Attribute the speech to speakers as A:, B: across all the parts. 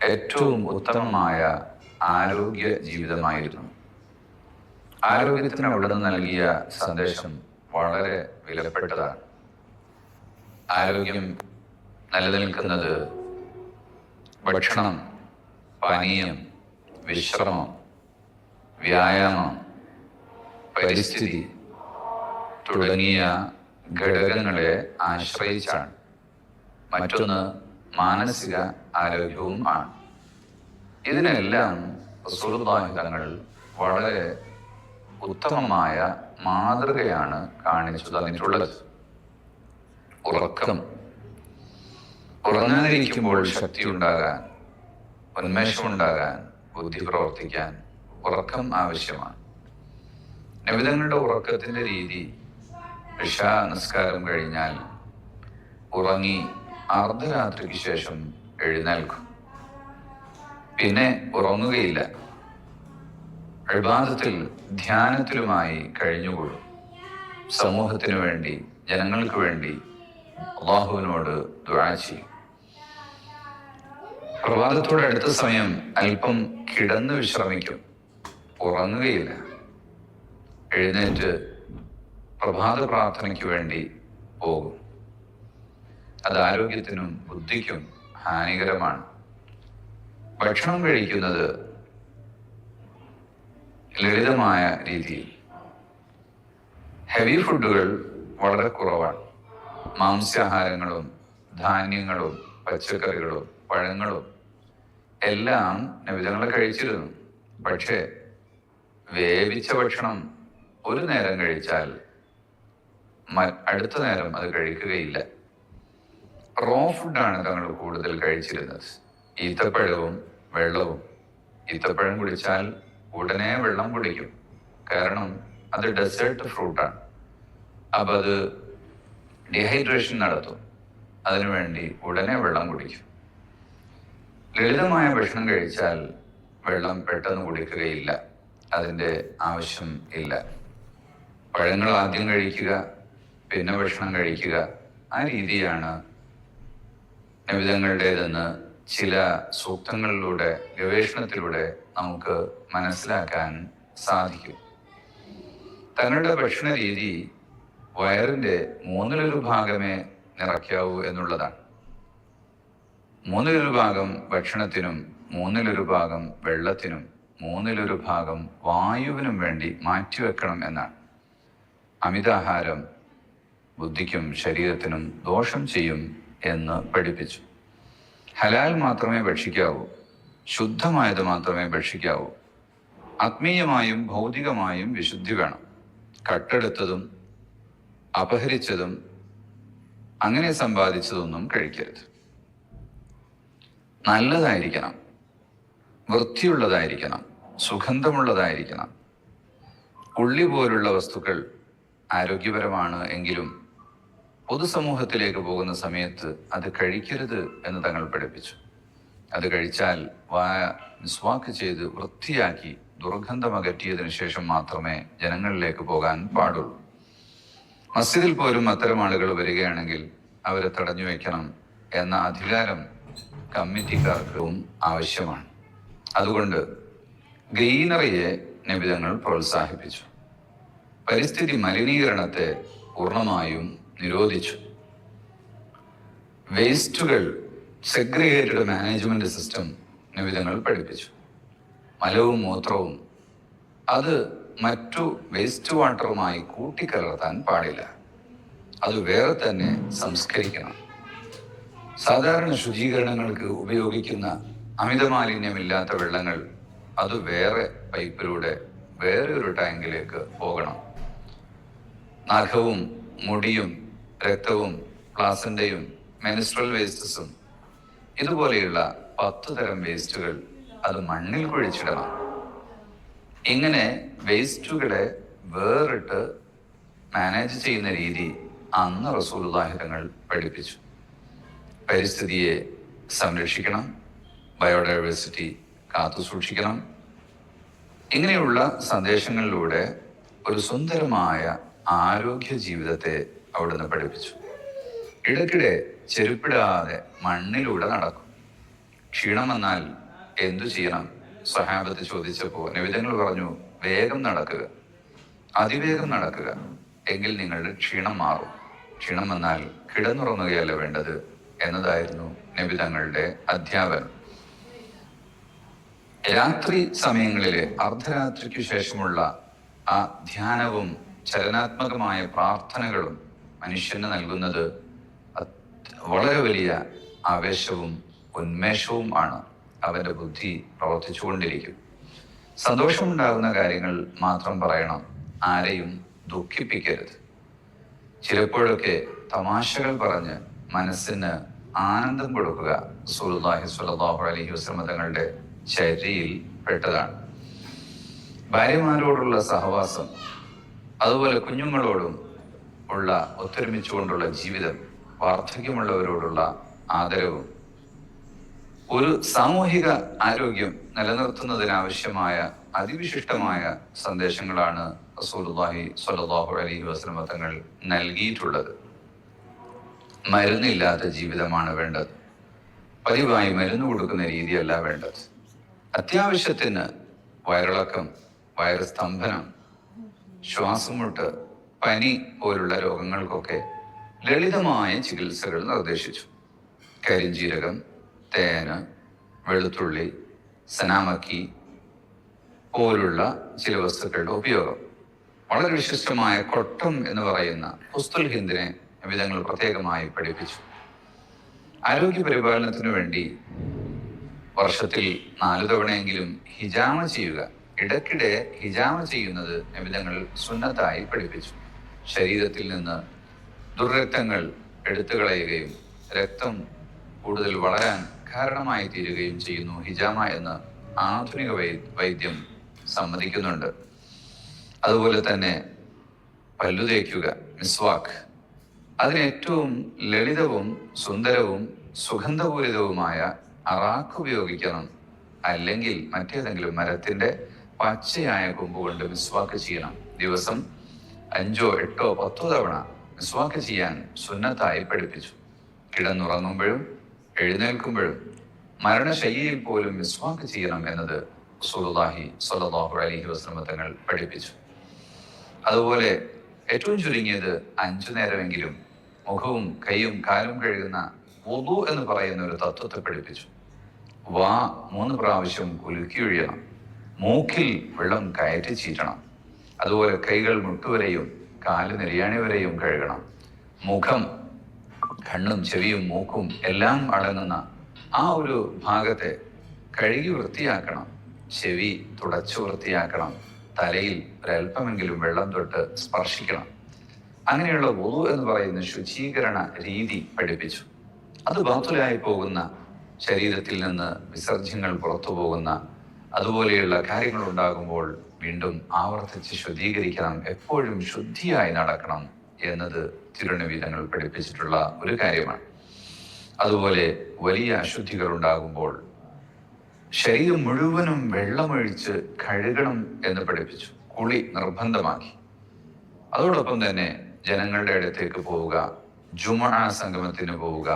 A: ഏറ്റവും ഉത്തമമായ ആരോഗ്യ ജീവിതമായിരുന്നു. ആരോഗ്യത്തിന് അവിടെ നിന്ന് നൽകിയ സന്ദേശം വളരെ വിലപ്പെട്ടതാണ്. ആരോഗ്യം നിലനിൽക്കുന്നത് ഭക്ഷണം, പാനീയം, വിശ്രമം, വ്യായാമം, പരിസ്ഥിതി തുടങ്ങിയ ഘടകങ്ങളെ ആശ്രയിച്ചാണ്. മറ്റൊന്ന് മാനസിക ആരോഗ്യവും ആണ്. ഇതിനെല്ലാം റസൂലുള്ളാഹി തങ്ങൾ വളരെ ഉത്തമമായ മാതൃകയാണ് കാണിച്ചു തന്നിട്ടുള്ളത്. ഉറക്കം, ഉറങ്ങാതിരിക്കുമ്പോൾ ശക്തി ഉണ്ടാകാൻ, ഉന്മേഷമുണ്ടാകാൻ, ബുദ്ധി പ്രവർത്തിക്കാൻ ഉറക്കം ആവശ്യമാണ്. നബിതങ്ങളുടെ ഉറക്കത്തിന്റെ രീതി ഇശാ നിസ്കാരം കഴിഞ്ഞാൽ ഉറങ്ങി അർദ്ധരാത്രിക്ക് ശേഷം എഴുന്നേൽക്കും. പിന്നെ ഉറങ്ങുകയില്ല. ഇബാദത്തിൽ ധ്യാനത്തിലുമായി കഴിഞ്ഞുകൂടും. സമൂഹത്തിനു വേണ്ടി, ജനങ്ങൾക്ക് വേണ്ടി അല്ലാഹുവിനോട് ദുആ ചെയ്യും. പ്രഭാതത്തോട് അടുത്ത സമയം അല്പം കിടന്ന് വിശ്രമിക്കും. ഉറങ്ങുകയില്ല. എഴുന്നേറ്റ് പ്രഭാത പ്രാർത്ഥനയ്ക്ക് വേണ്ടി പോകും. അത് ആരോഗ്യത്തിനും ബുദ്ധിക്കും ഹാനികരമാണ്. ഭക്ഷണം കഴിക്കുന്നത് ലളിതമായ രീതിയിൽ. ഹെവി ഫുഡുകൾ വളരെ കുറവാണ്. മാംസ്യാഹാരങ്ങളും ധാന്യങ്ങളും പച്ചക്കറികളും പഴങ്ങളും എല്ലാം നബിതങ്ങൾ കഴിച്ചിരുന്നു. പക്ഷേ വേവിച്ച ഭക്ഷണം ഒരു നേരം കഴിച്ചാൽ അടുത്ത നേരം അത് കഴിക്കുകയില്ല. റോ ഫുഡാണ് തങ്ങൾ കൂടുതൽ കഴിച്ചിരുന്നത്. ഈത്തപ്പഴവും വെള്ളവും. ഈത്തപ്പഴം കുടിച്ചാൽ ഉടനെ വെള്ളം കുടിക്കും. കാരണം അത് ഡെസേർട്ട് ഫ്രൂട്ടാണ്. അപ്പം അത് ഡീഹൈഡ്രേഷൻ നടത്തും. അതിനുവേണ്ടി ഉടനെ വെള്ളം കുടിക്കും. ലളിതമായ ഭക്ഷണം കഴിച്ചാൽ വെള്ളം പെട്ടെന്ന് കുടിക്കുകയില്ല. അതിൻ്റെ ആവശ്യം ഇല്ല. പഴങ്ങൾ ആദ്യം കഴിക്കുക, പിന്നെ ഭക്ഷണം കഴിക്കുക. ആ രീതിയാണ് നബിതങ്ങളുടേതെന്ന് ചില സൂക്തങ്ങളിലൂടെ, ഗവേഷണത്തിലൂടെ നമുക്ക് മനസ്സിലാക്കാൻ സാധിക്കും. തങ്ങളുടെ ഭക്ഷണ രീതി വയറിൻ്റെ 1/3 ഭാഗമേ നിറയ്ക്കാവൂ എന്നുള്ളതാണ്. 1/3 ഭാഗം ഭക്ഷണത്തിനും 1/3 ഭാഗം വെള്ളത്തിനും 1/3 ഭാഗം വായുവിനും വേണ്ടി മാറ്റിവെക്കണം എന്നാണ്. അമിതാഹാരം ബുദ്ധിക്കും ശരീരത്തിനും ദോഷം ചെയ്യും എന്ന് പഠിപ്പിച്ചു. ഹലാൽ മാത്രമേ ഭക്ഷിക്കാവൂ. ശുദ്ധമായത് മാത്രമേ ഭക്ഷിക്കാവൂ. ആത്മീയമായും ഭൗതികമായും വിശുദ്ധി വേണം. കട്ടെടുത്തതും അപഹരിച്ചതും അങ്ങനെ സമ്പാദിച്ചതൊന്നും കഴിക്കരുത്. നല്ലതായിരിക്കണം, വൃത്തിയുള്ളതായിരിക്കണം, സുഗന്ധമുള്ളതായിരിക്കണം. ഉള്ളി പോലുള്ള വസ്തുക്കൾ ആരോഗ്യപരമാണ് എങ്കിലും പൊതുസമൂഹത്തിലേക്ക് പോകുന്ന സമയത്ത് അത് കഴിക്കരുത് എന്ന് തങ്ങൾ പഠിപ്പിച്ചു. അത് കഴിച്ചാൽ വായ മിസ്വാക്ക് ചെയ്ത് വൃത്തിയാക്കി ദുർഗന്ധമകറ്റിയതിനു ശേഷം മാത്രമേ ജനങ്ങളിലേക്ക് പോകാൻ പാടുള്ളൂ. മസ്ജിദിൽ പോലും അത്തരം ആളുകൾ വരികയാണെങ്കിൽ അവരെ തടഞ്ഞു വയ്ക്കണം എന്ന അധികാരം കമ്മിറ്റിക്കാർക്കും ആവശ്യമാണ്. അതുകൊണ്ട് ഗ്രീനറിയെ നബിതങ്ങൾ പ്രോത്സാഹിപ്പിച്ചു. പരിസ്ഥിതി മലിനീകരണത്തെ പൂർണ്ണമായും നിരോധിച്ചു. വേസ്റ്റുകൾ സെഗ്രിഗേറ്റഡ് മാനേജ്മെന്റ് സിസ്റ്റം നബിതങ്ങൾ പഠിപ്പിച്ചു. മലവും മൂത്രവും അത് മറ്റു വേസ്റ്റ് വാട്ടറുമായി കൂട്ടിക്കലർത്താൻ പാടില്ല. അത് വേറെ തന്നെ സംസ്കരിക്കണം. സാധാരണ ശുചീകരണങ്ങൾക്ക് ഉപയോഗിക്കുന്ന അമിതമാലിന്യമില്ലാത്ത വെള്ളങ്ങൾ അത് വേറെ പൈപ്പിലൂടെ വേറെ ഒരു ടാങ്കിലേക്ക് പോകണം. നഖവും മുടിയും രക്തവും പ്ലാസന്റയും മെൻസ്ട്രൽ വേസ്റ്റസും ഇതുപോലെയുള്ള 10 തരം വേസ്റ്റുകൾ അത് മണ്ണിൽ കുഴിച്ചിടണം. ഇങ്ങനെ വേസ്റ്റുകളെ വേറിട്ട് മാനേജ് ചെയ്യുന്ന രീതി അന്ന് റസൂലുള്ളാഹി തങ്ങൾ പഠിപ്പിച്ചു. പരിസ്ഥിതിയെ സംരക്ഷിക്കണം, ബയോഡൈവേഴ്സിറ്റി കാത്തു സൂക്ഷിക്കണം. ഇങ്ങനെയുള്ള സന്ദേശങ്ങളിലൂടെ ഒരു സുന്ദരമായ ആരോഗ്യ ജീവിതത്തെ അവിടുന്ന് പഠിപ്പിച്ചു. ഇടയ്ക്കിടെ ചെരുപ്പിടാതെ മണ്ണിലൂടെ നടക്കും. ക്ഷീണം വന്നാൽ എന്തു ചെയ്യണം? സ്വഹാബത്ത് ചോദിച്ചപ്പോൾ നബിതങ്ങൾ പറഞ്ഞു, വേഗം നടക്കുക, അതിവേഗം നടക്കുക, എങ്കിൽ നിങ്ങളുടെ ക്ഷീണം മാറും. ക്ഷീണം വന്നാൽ കിടന്നുറങ്ങുകയല്ല വേണ്ടത് എന്നതായിരുന്നു നബിതങ്ങളുടെ അധ്യാപനം. രാത്രി സമയങ്ങളിലെ അർദ്ധരാത്രിക്കു ശേഷമുള്ള ആ ധ്യാനവും ചലനാത്മകമായ പ്രാർത്ഥനകളും മനുഷ്യന് നൽകുന്നത് വളരെ വലിയ ആവേശവും ഉന്മേഷവും ആണ്. അവൻ്റെ ബുദ്ധി പ്രവർത്തിച്ചുകൊണ്ടിരിക്കും. സന്തോഷമുണ്ടാകുന്ന കാര്യങ്ങൾ മാത്രം പറയണം, ആരെയും ദുഃഖിപ്പിക്കരുത്. ചിലപ്പോഴൊക്കെ തമാശകൾ പറഞ്ഞ് മനസ്സിന് ആനന്ദം കൊടുക്കുക റസൂലുള്ളാഹി സ്വല്ലല്ലാഹു അലൈഹി വസല്ലം തങ്ങളുടെ ചര്യയിൽ പെട്ടതാണ്. ഭാര്യമാരോടുള്ള സഹവാസം, അതുപോലെ കുഞ്ഞുങ്ങളോടും ഉള്ള ഒത്തൊരുമിച്ചുകൊണ്ടുള്ള ജീവിതം, വാർദ്ധക്യമുള്ളവരോടുള്ള ആദരവും ഒരു സാമൂഹിക ആരോഗ്യം നിലനിർത്തുന്നതിനാവശ്യമായ അതിവിശിഷ്ടമായ സന്ദേശങ്ങളാണ് റസൂലുള്ളാഹി സ്വല്ലല്ലാഹു അലൈഹി വസല്ലം തങ്ങൾ നൽകിയിട്ടുള്ളത്. മരുന്നില്ലാത്ത ജീവിതമാണ് വേണ്ടത്. പതിവായി മരുന്ന് കൊടുക്കുന്ന രീതിയല്ല വേണ്ടത്. അത്യാവശ്യത്തിന് വയറിളക്കം, വയറ് സ്തംഭനം, ശ്വാസമുട്ട്, പനി പോലുള്ള രോഗങ്ങൾക്കൊക്കെ ലളിതമായ ചികിത്സകൾ നിർദ്ദേശിച്ചു. കരിഞ്ജീരകം, തേന്, വെളുത്തുള്ളി, സനാമക്കി പോലുള്ള ചില വസ്തുക്കളുടെ ഉപയോഗം. വളരെ വിശിഷ്ടമായ കൊട്ടം എന്ന് പറയുന്ന ഹുസ്തുൽ ഹിന്ദിനെ വിധങ്ങൾ പ്രത്യേകമായി പഠിപ്പിച്ചു. ആരോഗ്യ പരിപാലനത്തിനു വേണ്ടി വർഷത്തിൽ 4 തവണയെങ്കിലും ഹിജാമ ചെയ്യുക. ഇടയ്ക്കിടെ ഹിജാമ ചെയ്യുന്നത് നബിതങ്ങൾ സുന്നത്തായി പഠിപ്പിച്ചു. ശരീരത്തിൽ നിന്ന് ദുർരക്തങ്ങൾ എടുത്തു കളയുകയും രക്തം കൂടുതൽ വളരാൻ കാരണമായി തീരുകയും ചെയ്യുന്നു ഹിജാമ എന്ന് ആധുനിക വൈദ്യം സമ്മതിക്കുന്നുണ്ട്. അതുപോലെ തന്നെ പല്ലു തേക്കുക, മിസ്വാക്ക്, അതിന് ഏറ്റവും ലളിതവും സുന്ദരവും സുഗന്ധപൂരിതവുമായ അറാഖ് ഉപയോഗിക്കണം. അല്ലെങ്കിൽ മറ്റേതെങ്കിലും മരത്തിന്റെ പച്ചയായ കൊമ്പ് കൊണ്ട് മിസ്വാക്ക് ചെയ്യണം. ദിവസം 5, 8, 10 തവണ മിസ്വാക്ക് ചെയ്യാൻ സുന്നത്തായി പഠിപ്പിച്ചു. കിടന്നുറങ്ങുമ്പോഴും എഴുന്നേൽക്കുമ്പോഴും മരണശയ്യയിൽ പോലും മിസ്വാക്ക് ചെയ്യണം എന്നത് റസൂലുള്ളാഹി സ്വല്ലല്ലാഹു അലൈഹി വസല്ലം തങ്ങൾ പഠിപ്പിച്ചു. അതുപോലെ ഏറ്റവും ചുരുങ്ങിയത് 5 നേരമെങ്കിലും മുഖവും കൈയും കാലും കഴുകുന്ന വുളു എന്ന് പറയുന്ന ഒരു തത്വത്തെ പഠിപ്പിച്ചു. വാ 3 പ്രാവശ്യം കുലുക്കി ഒഴിയണം. മൂക്കിൽ വെള്ളം കയറ്റി ചീറ്റണം. അതുപോലെ കൈകൾ മുട്ടുവരെയും കാല് നെരിയാണി വരെയും കഴുകണം. മുഖം, കണ്ണും ചെവിയും മൂക്കും എല്ലാം അടങ്ങുന്ന ആ ഒരു ഭാഗത്തെ കഴുകി വൃത്തിയാക്കണം. ചെവി തുടച്ചു വൃത്തിയാക്കണം. തലയിൽ ഒരല്പമെങ്കിലും വെള്ളം തൊട്ട് സ്പർശിക്കണം. അങ്ങനെയുള്ള വുളു എന്ന് പറയുന്ന ശുചീകരണ രീതി പഠിപ്പിച്ചു. അത് ബാത്തുലായി പോകുന്ന, ശരീരത്തിൽ നിന്ന് വിസർജ്യങ്ങൾ പുറത്തു പോകുന്ന, അതുപോലെയുള്ള കാര്യങ്ങൾ ഉണ്ടാകുമ്പോൾ വീണ്ടും ആവർത്തിച്ച് ശുദ്ധീകരിക്കണം. എപ്പോഴും ശുദ്ധിയായി നടക്കണം എന്നത് തിരുനബിതങ്ങൾ പഠിപ്പിച്ചിട്ടുള്ള ഒരു കാര്യമാണ്. അതുപോലെ വലിയ അശുദ്ധികൾ ഉണ്ടാകുമ്പോൾ ശരീരം മുഴുവനും വെള്ളമൊഴിച്ച് കഴുകണം എന്ന് പഠിപ്പിച്ചു. കുളി നിർബന്ധമാക്കി. അതോടൊപ്പം തന്നെ ജനങ്ങളുടെ അടുത്തേക്ക് പോവുക, ജുമുഅ സംഗമത്തിന് പോവുക,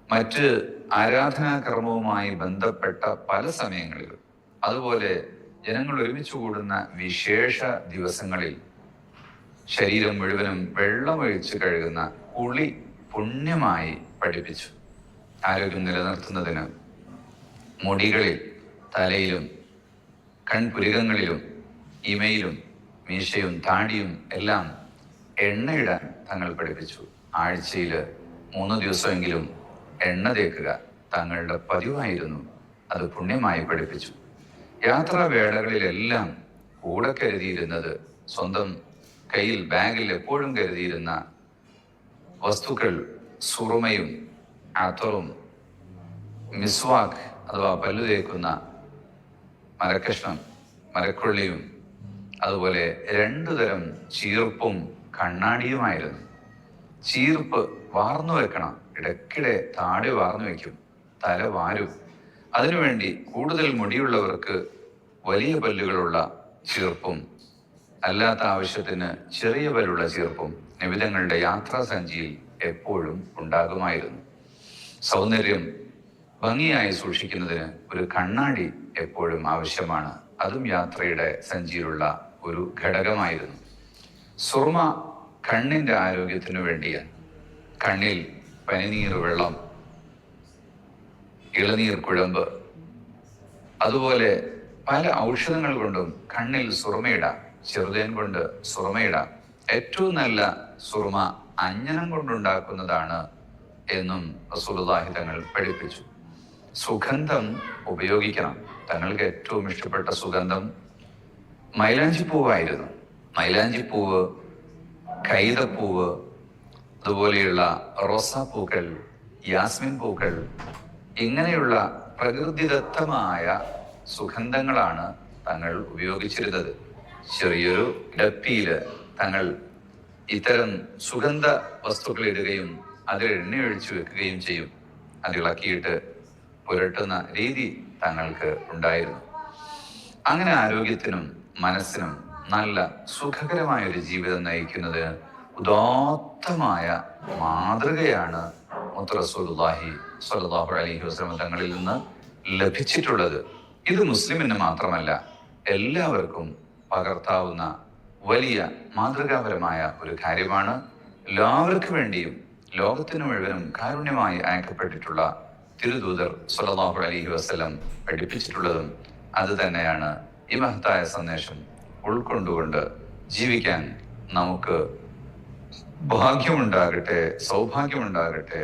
A: മറ്റ് ആരാധനാക്രമവുമായി ബന്ധപ്പെട്ട പല സമയങ്ങളിലും, അതുപോലെ ജനങ്ങൾ ഒരുമിച്ച് കൂടുന്ന വിശേഷ ദിവസങ്ങളിൽ ശരീരം മുഴുവനും വെള്ളമൊഴിച്ച് കഴുകുന്ന കുളി പുണ്യമായി പഠിപ്പിച്ചു. ആരോഗ്യം നിലനിർത്തുന്നതിന് മുടികളിൽ, തലയിലും, കൺപുരികങ്ങളിലും, ഇമയിലും, മീശയും താടിയും എല്ലാം എണ്ണയിടാൻ തങ്ങൾ പഠിപ്പിച്ചു. ആഴ്ചയിൽ 3 ദിവസമെങ്കിലും എണ്ണ തേക്കുക തങ്ങളുടെ പതിവായിരുന്നു. അത് പുണ്യമായി പഠിപ്പിച്ചു. യാത്രാവേളകളിലെല്ലാം കൂടെ കരുതിയിരുന്നത്, സ്വന്തം കയ്യിൽ ബാഗിൽ എപ്പോഴും കരുതിയിരുന്ന വസ്തുക്കൾ സുറുമയും അത്തറും മിസ്വാക്ക് അഥവാ പല്ലു തേക്കുന്ന മരക്കഷ്ണം, മരക്കൊള്ളിയും, അതുപോലെ 2 തരം ചീർപ്പും കണ്ണാടിയുമായിരുന്നു. ചീർപ്പ് വാർന്നു വെക്കണം. ഇടയ്ക്കിടെ താടി വാർന്നു വെക്കും, തല വാരും. അതിനുവേണ്ടി കൂടുതൽ മുടിയുള്ളവർക്ക് വലിയ പല്ലുകളുള്ള ചീർപ്പും അല്ലാത്ത ആവശ്യത്തിന് ചെറിയ പല്ലുള്ള ചീർപ്പും നിബിധങ്ങളുടെ യാത്രാസഞ്ചിയിൽ എപ്പോഴും ഉണ്ടാകുമായിരുന്നു. സൗന്ദര്യം ഭംഗിയായി സൂക്ഷിക്കുന്നതിന് ഒരു കണ്ണാടി എപ്പോഴും ആവശ്യമാണ്. അതും യാത്രയുടെ സഞ്ചിയിലുള്ള ഒരു ഘടകമായിരുന്നു. സുർമ കണ്ണിൻ്റെ ആരോഗ്യത്തിനു വേണ്ടിയാണ്. കണ്ണിൽ പനിനീർ വെള്ളം, ഇളനീർ കുഴമ്പ്, അതുപോലെ പല ഔഷധങ്ങൾ കൊണ്ടും കണ്ണിൽ സുറുമയിടാം. ചെറുതേൻ കൊണ്ട് സുറുമയിടാം. ഏറ്റവും നല്ല സുറുമ അഞ്ജനം കൊണ്ടുണ്ടാക്കുന്നതാണ് എന്നും റസൂലുള്ളാഹി തങ്ങൾ പഠിപ്പിച്ചു. സുഗന്ധം ഉപയോഗിക്കണം. തങ്ങൾക്ക് ഏറ്റവും ഇഷ്ടപ്പെട്ട സുഗന്ധം മൈലാഞ്ചിപ്പൂവായിരുന്നു. മൈലാഞ്ചിപ്പൂവ്, കൈതപ്പൂവ്, അതുപോലെയുള്ള റോസാപ്പൂക്കൾ, യാസ്മിൻ പൂക്കൾ, ഇങ്ങനെയുള്ള പ്രകൃതിദത്തമായ സുഗന്ധങ്ങളാണ് തങ്ങൾ ഉപയോഗിച്ചിരുന്നത്. ചെറിയൊരു ഡപ്പിയിൽ തങ്ങൾ ഇത്തരം സുഗന്ധ വസ്തുക്കൾ ഇടുകയും അതിൽ എണ്ണയൊഴിച്ചു വെക്കുകയും ചെയ്യും. അതിളക്കിയിട്ട് പുരട്ടുന്ന രീതി തങ്ങൾക്ക് ഉണ്ടായിരുന്നു. അങ്ങനെ ആരോഗ്യത്തിനും മനസ്സിനും നല്ല സുഖകരമായൊരു ജീവിതം നയിക്കുന്നത് ഉദാത്തമായ മാതൃകയാണ് മുത്ത് റസൂലുള്ളാഹി സ്വല്ലല്ലാഹു അലൈഹി വസല്ലം തങ്ങളിൽ നിന്ന് ലഭിച്ചിട്ടുള്ളത്. ഇത് മുസ്ലിമിന് മാത്രമല്ല, എല്ലാവർക്കും പകർത്താവുന്ന വലിയ മാതൃകാപരമായ ഒരു കാര്യമാണ്. എല്ലാവർക്കും വേണ്ടിയും ലോകത്തിനു മുഴുവനും കാരുണ്യമായി അയക്കപ്പെട്ടിട്ടുള്ള തിരുദൂതർ സ്വല്ലല്ലാഹു അലൈഹി വസല്ലം പഠിപ്പിച്ചിട്ടുള്ളതും അത് തന്നെയാണ്. ഈ മഹത്തായ സന്ദേശം ഉൾക്കൊണ്ടുകൊണ്ട് ജീവിക്കാൻ നമുക്ക് ഭാഗ്യമുണ്ടാകട്ടെ, സൗഭാഗ്യമുണ്ടാകട്ടെ.